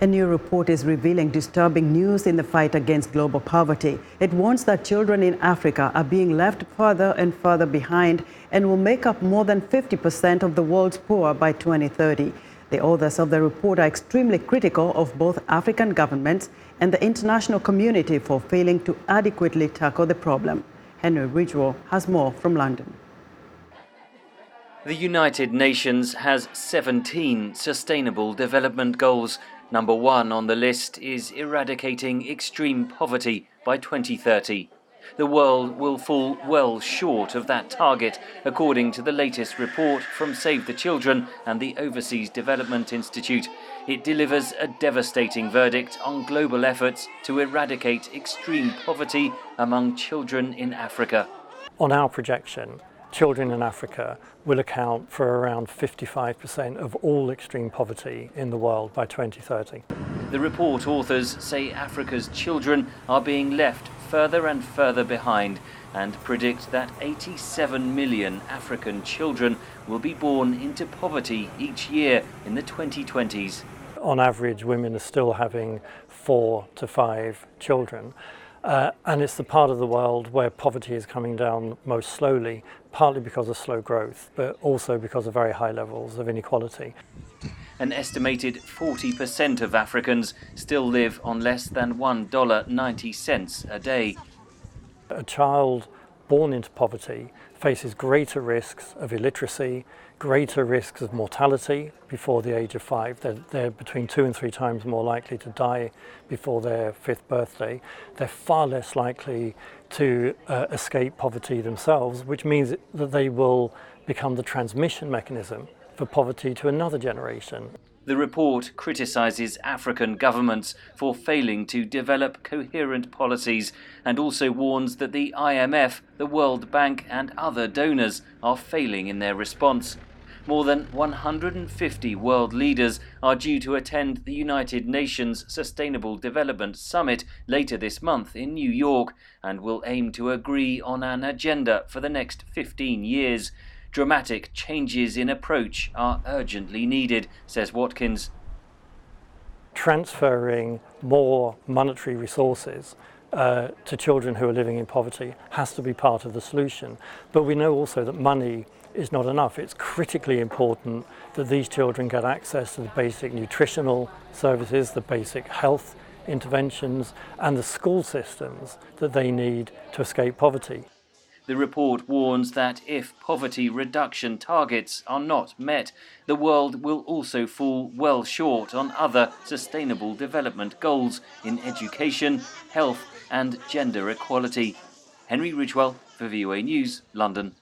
A new report is revealing disturbing news in the fight against global poverty. It warns that children in Africa are being left further and further behind and will make up more than 50% of the world's poor by 2030. The authors of the report are extremely critical of both African governments and the international community for failing to adequately tackle the problem. Henry Ridgwell has more from London. The United Nations has 17 Sustainable Development Goals. Number 1 on the list is eradicating extreme poverty by 2030. The world will fall well short of that target, according to the latest report from Save the Children and the Overseas Development Institute. It delivers a devastating verdict on global efforts to eradicate extreme poverty among children in Africa. On our projection, children in Africa will account for around 55% of all extreme poverty in the world by 2030. The report authors say Africa's children are being left further and further behind and predict that 87 million African children will be born into poverty each year in the 2020s. On average, women are still having 4 to 5 children. And it's the part of the world where poverty is coming down most slowly, partly because of slow growth, but also because of very high levels of inequality. An estimated 40% of Africans still live on less than $1.90 a day. A child born into poverty faces greater risks of illiteracy, greater risks of mortality before the age of 5. They're between 2 and 3 times more likely to die before their 5th birthday. They're far less likely to escape poverty themselves, which means that they will become the transmission mechanism for poverty to another generation. The report criticises African governments for failing to develop coherent policies and also warns that the IMF, the World Bank and other donors are failing in their response. More than 150 world leaders are due to attend the United Nations Sustainable Development Summit later this month in New York and will aim to agree on an agenda for the next 15 years. Dramatic changes in approach are urgently needed, says Watkins. Transferring more monetary resources to children who are living in poverty has to be part of the solution. But we know also that money is not enough. It's critically important that these children get access to the basic nutritional services, the basic health interventions, and the school systems that they need to escape poverty. The report warns that if poverty reduction targets are not met, the world will also fall well short on other sustainable development goals in education, health and gender equality. Henry Ridgwell for VOA News, London.